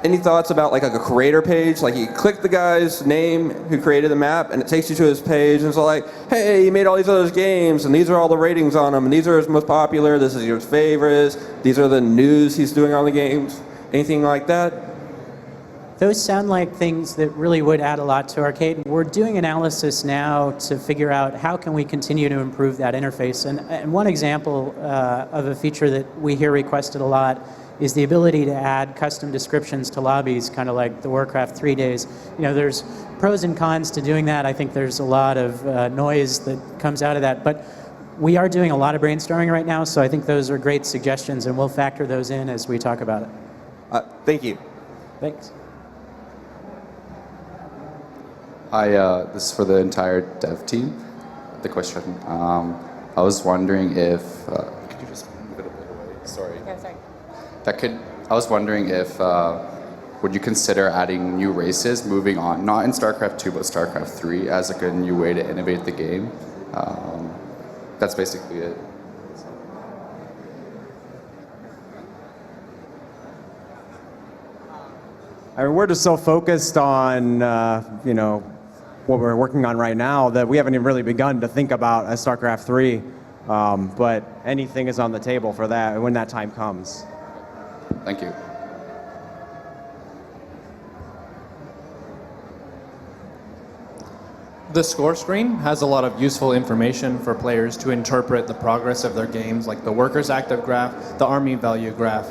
[SPEAKER 18] any thoughts about like a creator page? Like you click the guy's name who created the map and it takes you to his page and it's all like, hey, he made all these other games and these are all the ratings on them and these are his most popular, this is your favorites, these are the news he's doing on the games. Anything like that?
[SPEAKER 1] Those sound like things that really would add a lot to arcade. We're doing analysis now to figure out how can we continue to improve that interface. And one example of a feature that we hear requested a lot is the ability to add custom descriptions to lobbies, kind of like the Warcraft 3 days. You know, there's pros and cons to doing that. I think there's a lot of noise that comes out of that. But we are doing a lot of brainstorming right now, so I think those are great suggestions, and we'll factor those in as we talk about it.
[SPEAKER 18] Thank you.
[SPEAKER 1] Thanks.
[SPEAKER 19] Hi, this is for the entire dev team. The question, I was wondering if, could you just move it a bit away? Sorry.
[SPEAKER 5] Yeah, sorry.
[SPEAKER 19] I was wondering if, would you consider adding new races, moving on, not in StarCraft 2, but StarCraft 3, as like a new way to innovate the game? That's basically it.
[SPEAKER 3] I mean, we're just so focused on, you know, what we're working on right now that we haven't even really begun to think about a StarCraft 3. But anything is on the table for that when that time comes.
[SPEAKER 19] Thank you.
[SPEAKER 20] The score screen has a lot of useful information for players to interpret the progress of their games, like the workers' active graph, the army value graph.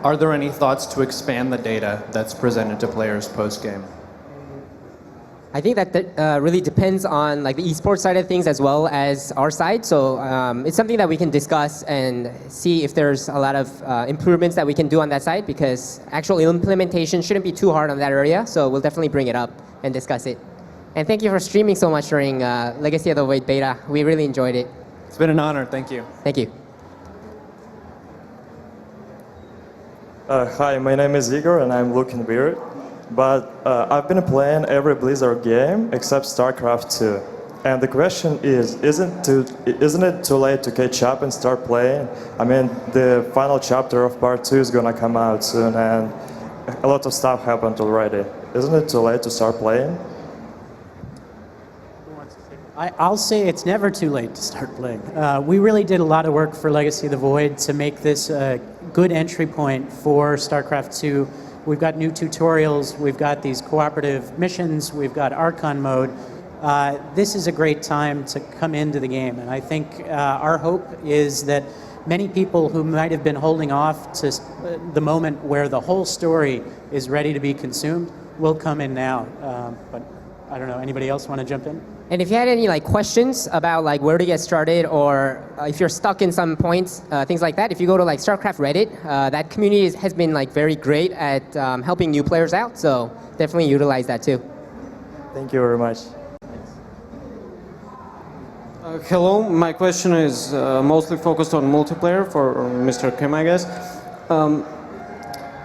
[SPEAKER 20] Are there any thoughts to expand the data that's presented to players post-game?
[SPEAKER 5] I think that really depends on like the esports side of things as well as our side. So it's something that we can discuss and see if there's a lot of improvements that we can do on that side, because actual implementation shouldn't be too hard on that area. So we'll definitely bring it up and discuss it. And thank you for streaming so much during Legacy of the Void beta. We really enjoyed it.
[SPEAKER 3] It's been an honor. Thank you.
[SPEAKER 5] Thank you.
[SPEAKER 21] Hi, my name is Igor and I'm looking weird. But I've been playing every Blizzard game except StarCraft 2. And the question is, isn't it too late to catch up and start playing? I mean, the final chapter of part 2 is gonna come out soon and a lot of stuff happened already. Isn't it too late to start playing?
[SPEAKER 1] I'll say it's never too late to start playing. We really did a lot of work for Legacy of the Void to make this a good entry point for StarCraft 2. We've got new tutorials, we've got these cooperative missions, we've got Archon mode. This is a great time to come into the game, and I think our hope is that many people who might have been holding off to the moment where the whole story is ready to be consumed will come in now. But I don't know, anybody else want to jump in?
[SPEAKER 5] And if you had any like questions about like where to get started, or if you're stuck in some points, things like that, if you go to like StarCraft Reddit, that community has been like very great at helping new players out. So definitely utilize that too.
[SPEAKER 21] Thank you very much.
[SPEAKER 22] Hello, my question is mostly focused on multiplayer for Mr. Kim, I guess.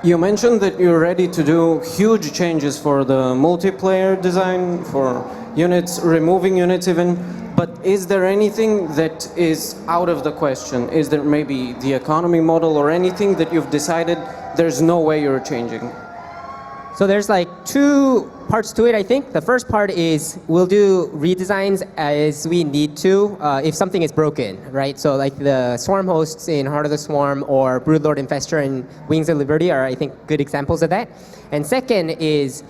[SPEAKER 22] You mentioned that you're ready to do huge changes for the multiplayer design, for units, removing units even, but is there anything that is out of the question? Is there maybe the economy model or anything that you've decided there's no way you're changing?
[SPEAKER 5] So there's like two parts to it, I think. The first part is we'll do redesigns as we need to if something is broken, right? So like the Swarm hosts in Heart of the Swarm or Broodlord Infestor and Wings of Liberty are, I think, good examples of that. And second is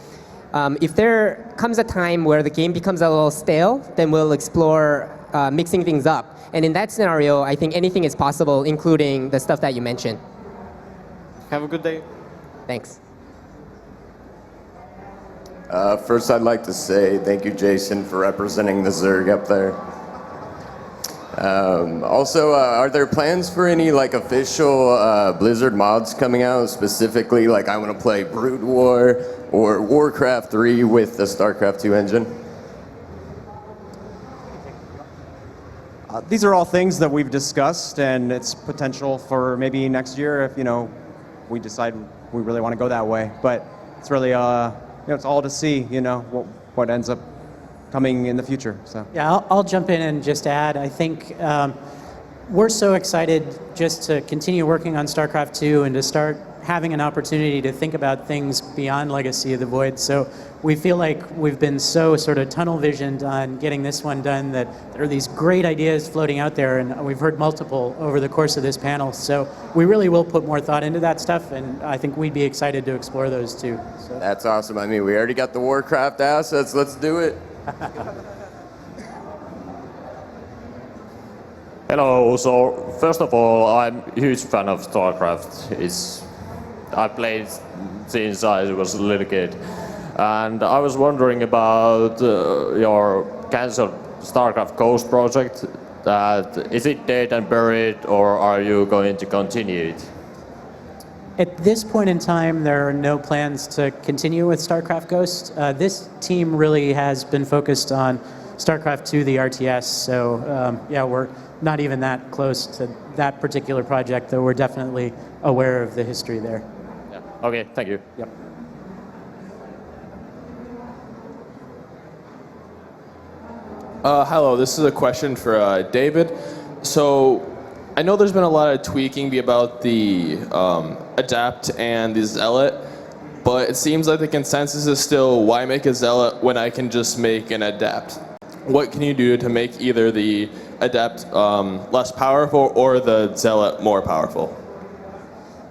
[SPEAKER 5] if there comes a time where the game becomes a little stale, then we'll explore mixing things up. And in that scenario, I think anything is possible, including the stuff that you mentioned.
[SPEAKER 22] Have a good day.
[SPEAKER 5] Thanks.
[SPEAKER 23] First, I'd like to say thank you, Jason, for representing the Zerg up there. Also, are there plans for any like official Blizzard mods coming out? Specifically, like I want to play Brood War or Warcraft 3 with the StarCraft 2 engine.
[SPEAKER 3] These are all things that we've discussed, and it's potential for maybe next year if we decide we really want to go that way. But it's really it's all to see, what ends up coming in the future. So
[SPEAKER 1] yeah, I'll jump in and just add. I think we're so excited just to continue working on StarCraft 2 and to start having an opportunity to think about things beyond Legacy of the Void. So we feel like we've been so sort of tunnel visioned on getting this one done that there are these great ideas floating out there, and we've heard multiple over the course of this panel. So we really will put more thought into that stuff, and I think we'd be excited to explore those too. So.
[SPEAKER 23] That's awesome. I mean, we already got the Warcraft assets. Let's do it.
[SPEAKER 24] Hello. So first of all, I'm a huge fan of StarCraft. I played since I was a little kid, and I was wondering about your canceled StarCraft Ghost project. Is it dead and buried, or are you going to continue it?
[SPEAKER 1] At this point in time, there are no plans to continue with StarCraft Ghost. This team really has been focused on StarCraft 2, the RTS. So yeah, we're not even that close to that particular project, though we're definitely aware of the history there.
[SPEAKER 24] Yeah. Okay, thank you.
[SPEAKER 1] Yep.
[SPEAKER 25] Hello, this is a question for David. So I know there's been a lot of tweaking about the Adapt and the Zealot, but it seems like the consensus is still, why make a Zealot when I can just make an Adapt? What can you do to make either the Adapt less powerful or the Zealot more powerful?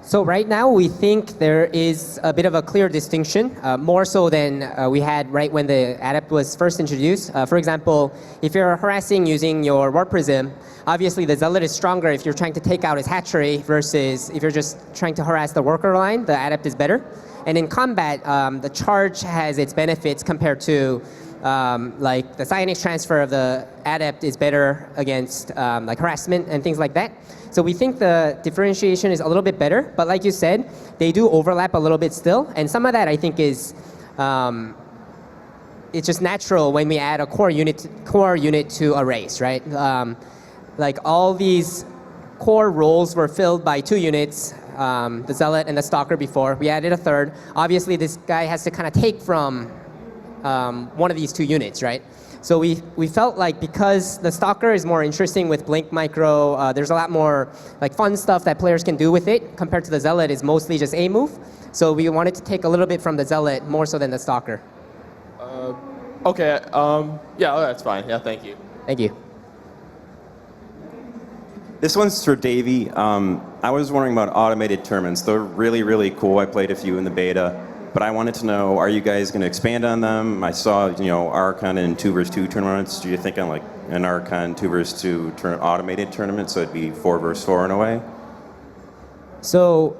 [SPEAKER 5] So right now, we think there is a bit of a clear distinction, more so than we had right when the adept was first introduced. For example, if you're harassing using your Warp Prism, obviously the Zealot is stronger if you're trying to take out his hatchery versus if you're just trying to harass the worker line, the adept is better. And in combat, the charge has its benefits compared to like the Psionics transfer of the adept is better against like harassment and things like that. So we think the differentiation is a little bit better, but like you said, they do overlap a little bit still, and some of that I think is it's just natural when we add a core unit to a race, right? Like all these core roles were filled by 2 units, the Zealot and the Stalker before. We added a third. Obviously, this guy has to kind of take from one of these 2 units, right? So we felt like because the Stalker is more interesting with Blink Micro, there's a lot more like fun stuff that players can do with it compared to the Zealot is mostly just a move. So we wanted to take a little bit from the Zealot more so than the Stalker.
[SPEAKER 25] Okay. Yeah, that's fine. Yeah, thank you.
[SPEAKER 5] Thank you.
[SPEAKER 2] This one's for Davey. I was wondering about automated tournaments. They're really, really cool. I played a few in the beta. But I wanted to know, are you guys going to expand on them? I saw, Archon and 2 vs 2 tournaments. Do you think on like an Archon 2 vs 2 automated tournament, so it'd be 4 vs 4 in a way?
[SPEAKER 5] So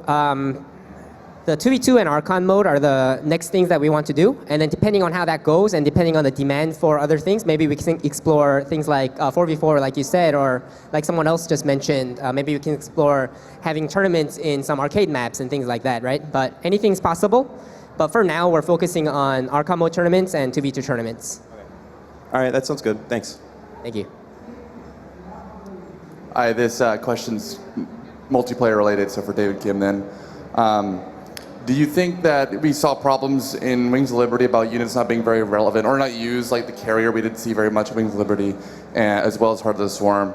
[SPEAKER 5] the 2v2 and Archon mode are the next things that we want to do. And then depending on how that goes and depending on the demand for other things, maybe we can explore things like 4v4, like you said, or like someone else just mentioned, maybe we can explore having tournaments in some arcade maps and things like that, right? But anything's possible. But for now, we're focusing on Archon mode tournaments and 2v2 tournaments.
[SPEAKER 2] Okay. All right, that sounds good. Thanks.
[SPEAKER 5] Thank you.
[SPEAKER 19] Hi, this question's multiplayer related, so for David Kim then. Do you think that we saw problems in Wings of Liberty about units not being very relevant or not used, like the carrier? We didn't see very much of Wings of Liberty, as well as Heart of the Swarm.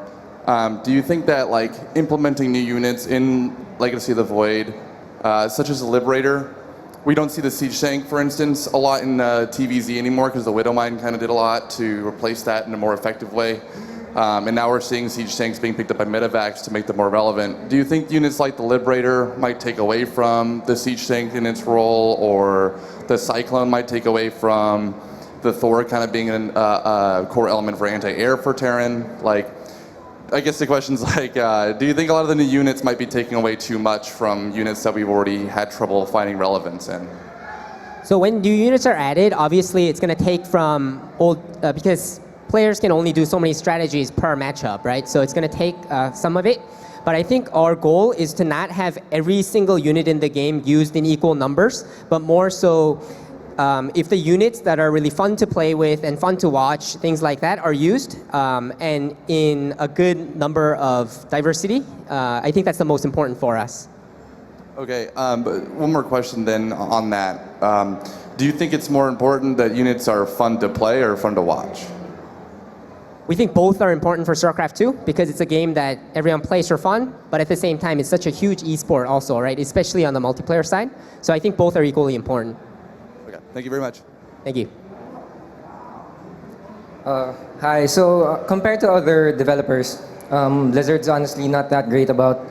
[SPEAKER 19] Do you think that like implementing new units in Legacy of the Void, such as the Liberator, we don't see the Siege Tank, for instance, a lot in TVZ anymore because the Widowmine kind of did a lot to replace that in a more effective way. And now we're seeing Siege Tanks being picked up by Medivacs to make them more relevant. Do you think units like the Liberator might take away from the Siege Tank in its role, or the Cyclone might take away from the Thor kind of being a core element for anti-air for Terran? Like, I guess the question's like, do you think a lot of the new units might be taking away too much from units that we've already had trouble finding relevance in?
[SPEAKER 5] So when new units are added, obviously it's going to take from old, because players can only do so many strategies per matchup, right? So it's going to take some of it. But I think our goal is to not have every single unit in the game used in equal numbers, but more so if the units that are really fun to play with and fun to watch, things like that, are used and in a good number of diversity, I think that's the most important for us.
[SPEAKER 19] Okay, but one more question then on that. Do you think it's more important that units are fun to play or fun to watch?
[SPEAKER 5] We think both are important for StarCraft 2 because it's a game that everyone plays for fun, but at the same time, it's such a huge esport also, right? Especially on the multiplayer side. So I think both are equally important.
[SPEAKER 19] Okay, thank you very much.
[SPEAKER 5] Thank you.
[SPEAKER 6] Hi, so compared to other developers, Blizzard's honestly not that great about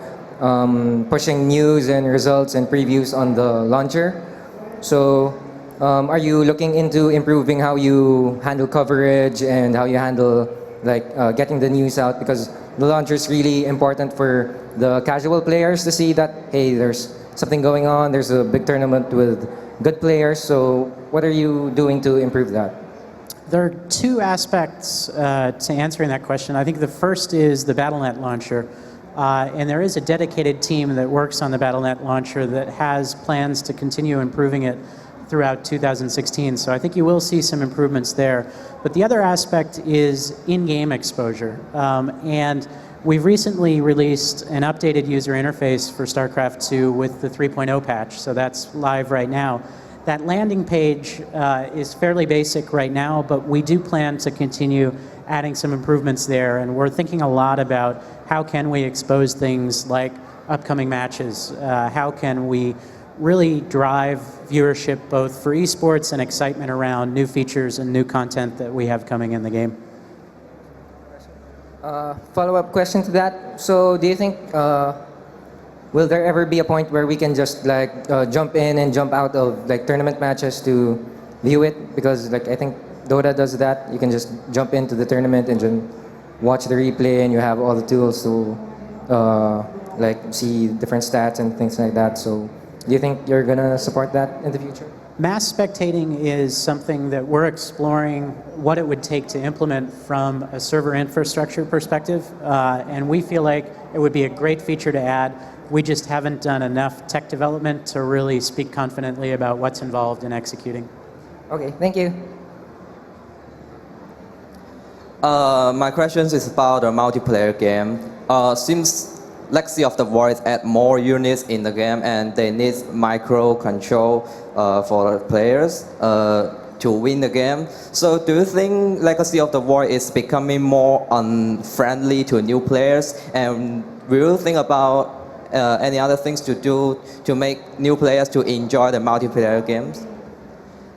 [SPEAKER 6] pushing news and results and previews on the launcher. So are you looking into improving how you handle coverage and how you handle getting the news out? Because the launcher is really important for the casual players to see that, hey, there's something going on, there's a big tournament with good players. So what are you doing to improve that?
[SPEAKER 1] There are 2 aspects to answering that question. I think the first is the Battle.net launcher. And there is a dedicated team that works on the Battle.net launcher that has plans to continue improving it throughout 2016. So I think you will see some improvements there. But the other aspect is in-game exposure. And we've recently released an updated user interface for StarCraft 2 with the 3.0 patch. So that's live right now. That landing page is fairly basic right now, but we do plan to continue adding some improvements there. And we're thinking a lot about how can we expose things like upcoming matches? How can we really drive viewership both for esports and excitement around new features and new content that we have coming in the game?
[SPEAKER 6] Follow-up question to that. So do you think will there ever be a point where we can just like jump in and jump out of like tournament matches to view it? Because like I think Dota does that. You can just jump into the tournament and just watch the replay, and you have all the tools to like see different stats and things like that. So do you think you're gonna support that in the future?
[SPEAKER 1] Mass spectating is something that we're exploring what it would take to implement from a server infrastructure perspective, and we feel like it would be a great feature to add. We just haven't done enough tech development to really speak confidently about what's involved in executing.
[SPEAKER 6] Okay, thank you.
[SPEAKER 7] My question is about a multiplayer game. Since Legacy of the Void add more units in the game and they need micro control for players to win the game. So do you think Legacy of the Void is becoming more unfriendly to new players? And will you think about any other things to do to make new players to enjoy the multiplayer games?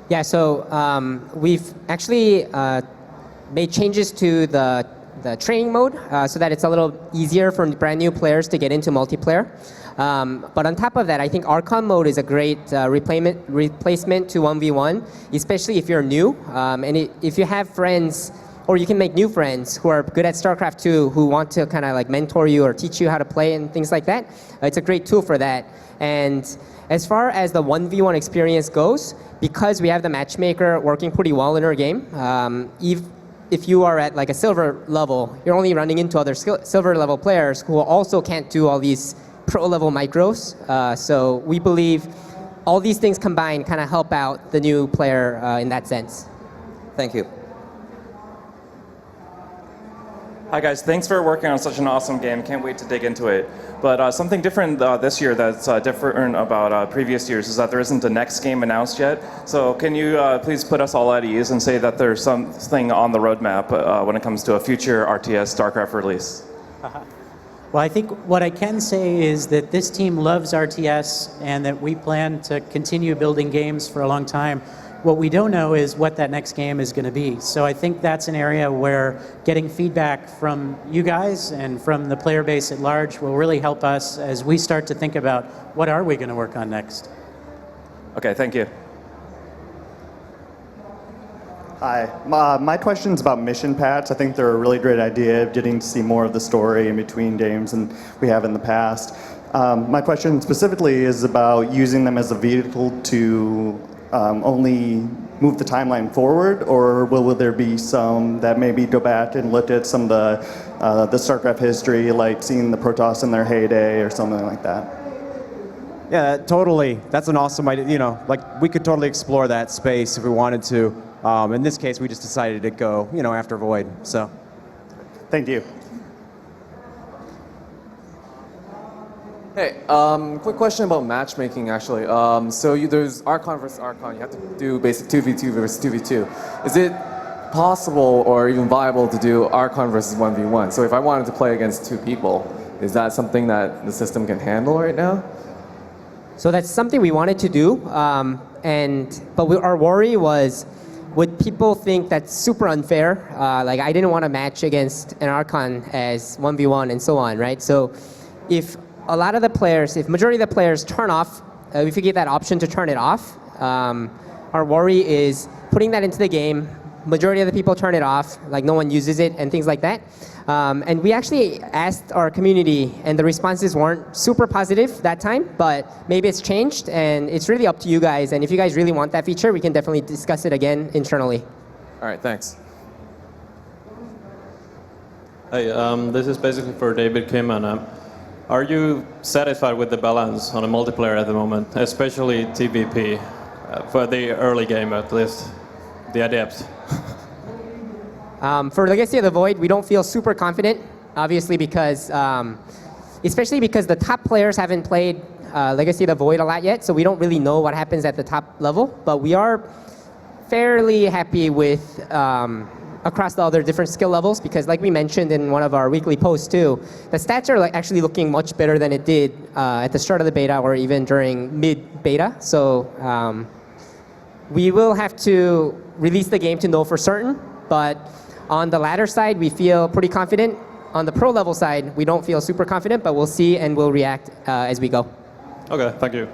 [SPEAKER 5] Yeah, so we've actually made changes to the training mode so that it's a little easier for brand new players to get into multiplayer. But on top of that, I think Archon mode is a great replacement to 1v1, especially if you're new. And if you have friends, or you can make new friends who are good at StarCraft 2, who want to kind of like mentor you or teach you how to play and things like that, it's a great tool for that. And as far as the 1v1 experience goes, because we have the matchmaker working pretty well in our game, if you are at like a silver level, you're only running into other silver level players who also can't do all these pro level micros. So we believe all these things combined kind of help out the new player in that sense.
[SPEAKER 7] Thank you.
[SPEAKER 8] Hi guys, thanks for working on such an awesome game. Can't wait to dig into it. But something different this year that's different about previous years is that there isn't a next game announced yet. So can you please put us all at ease and say that there's something on the roadmap when it comes to a future RTS StarCraft release?
[SPEAKER 1] Well, I think what I can say is that this team loves RTS and that we plan to continue building games for a long time. What we don't know is what that next game is going to be. So I think that's an area where getting feedback from you guys and from the player base at large will really help us as we start to think about what are we going to work on next.
[SPEAKER 8] Okay, thank you.
[SPEAKER 9] Hi, my question is about mission packs. I think they're a really great idea of getting to see more of the story in between games than we have in the past. My question specifically is about using them as a vehicle to only move the timeline forward, or will there be some that maybe go back and look at some of the StarCraft history, like seeing the Protoss in their heyday or something like that?
[SPEAKER 3] Yeah, totally. That's an awesome idea. You know, like we could totally explore that space if we wanted to. In this case, we just decided to go, you know, after Void. So,
[SPEAKER 9] thank you.
[SPEAKER 10] Hey, quick question about matchmaking, actually. So there's Archon versus Archon. You have to do basic 2v2 versus 2v2. Is it possible or even viable to do Archon versus 1v1? So if I wanted to play against two people, is that something that the system can handle right now?
[SPEAKER 5] So that's something we wanted to do, but our worry was, would people think that's super unfair? Like I didn't want to match against an Archon as 1v1 and so on, right? So if a lot of the players, if majority of the players turn off, if you give that option to turn it off, our worry is putting that into the game, majority of the people turn it off, like no one uses it and things like that. And we actually asked our community and the responses weren't super positive that time, but maybe it's changed and it's really up to you guys. And if you guys really want that feature, we can definitely discuss it again internally.
[SPEAKER 10] All right, thanks.
[SPEAKER 11] Hey, this is basically for David Kim, and are you satisfied with the balance on a multiplayer at the moment, especially TVP, for the early game at least, the Adepts?
[SPEAKER 5] For Legacy of the Void, we don't feel super confident, obviously, because, especially because the top players haven't played Legacy of the Void a lot yet, so we don't really know what happens at the top level, but we are fairly happy with across the other different skill levels, because like we mentioned in one of our weekly posts too, the stats are like actually looking much better than it did at the start of the beta or even during mid-beta. So we will have to release the game to know for certain, but on the latter side, we feel pretty confident. on the pro level side, we don't feel super confident, but we'll see and we'll react as we go.
[SPEAKER 11] Okay, thank you.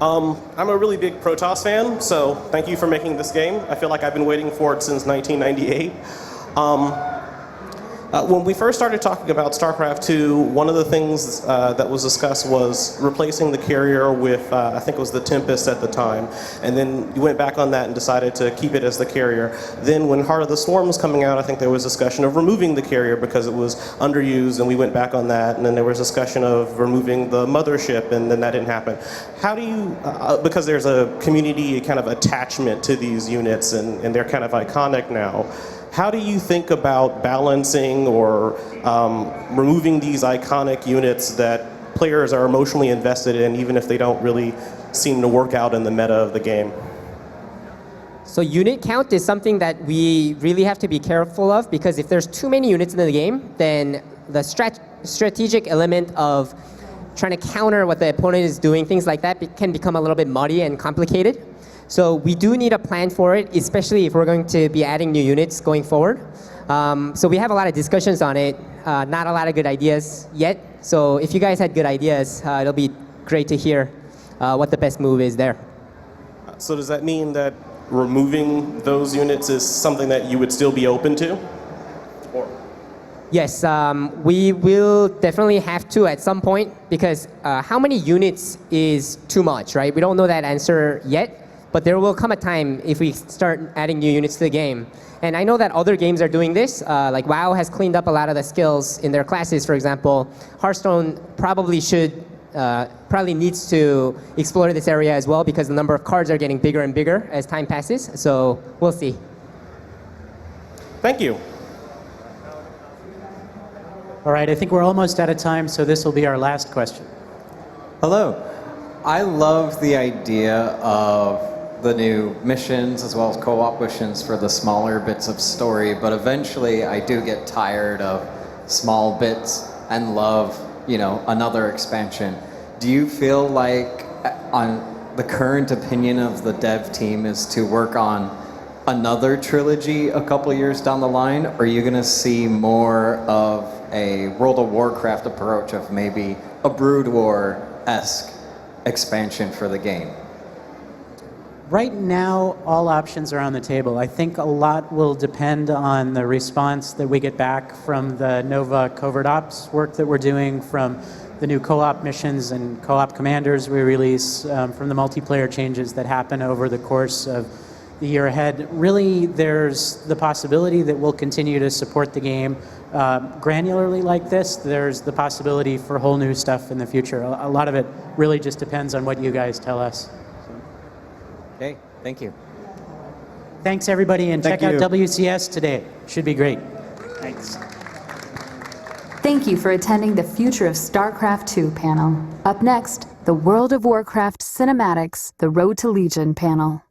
[SPEAKER 4] I'm a really big Protoss fan, so thank you for making this game. I feel like I've been waiting for it since 1998. When we first started talking about StarCraft 2, one of the things that was discussed was replacing the carrier with, I think it was the Tempest at the time, and then you went back on that and decided to keep it as the carrier. Then when Heart of the Swarm was coming out, I think there was discussion of removing the carrier because it was underused, and we went back on that, and then there was discussion of removing the mothership, and then that didn't happen. How do you, because there's a community kind of attachment to these units, and they're kind of iconic now, how do you think about balancing or removing these iconic units that players are emotionally invested in, even if they don't really seem to work out in the meta of the game?
[SPEAKER 5] So unit count is something that we really have to be careful of, because if there's too many units in the game, then the strategic element of trying to counter what the opponent is doing, things like that, can become a little bit muddy and complicated. So we do need a plan for it, especially if we're going to be adding new units going forward. So we have a lot of discussions on it, not a lot of good ideas yet. So if you guys had good ideas, it'll be great to hear what the best move is there.
[SPEAKER 4] So does that mean that removing those units is something that you would still be open to? Or?
[SPEAKER 5] Yes, we will definitely have to at some point, because how many units is too much, right? We don't know that answer yet. But there will come a time if we start adding new units to the game. And I know that other games are doing this. Like WoW has cleaned up a lot of the skills in their classes, for example. Hearthstone probably needs to explore this area as well, because the number of cards are getting bigger and bigger as time passes. So we'll see.
[SPEAKER 4] Thank you.
[SPEAKER 1] All right, I think we're almost out of time, so this will be our last question.
[SPEAKER 12] Hello. I love the idea of the new missions as well as co-op missions for the smaller bits of story, but eventually I do get tired of small bits and love, another expansion. Do you feel like on the current opinion of the dev team is to work on another trilogy a couple years down the line? Or are you going to see more of a World of Warcraft approach of maybe a Brood War-esque expansion for the game?
[SPEAKER 1] Right now, all options are on the table. I think a lot will depend on the response that we get back from the Nova Covert Ops work that we're doing, from the new co-op missions and co-op commanders we release, from the multiplayer changes that happen over the course of the year ahead. Really, there's the possibility that we'll continue to support the game granularly like this. There's the possibility for whole new stuff in the future. A lot of it really just depends on what you guys tell us.
[SPEAKER 12] Okay, thank you.
[SPEAKER 1] Thanks, everybody, and check out WCS today. Should be great. Thanks.
[SPEAKER 13] Thank you for attending the Future of StarCraft 2 panel. Up next, the World of Warcraft Cinematics, The Road to Legion panel.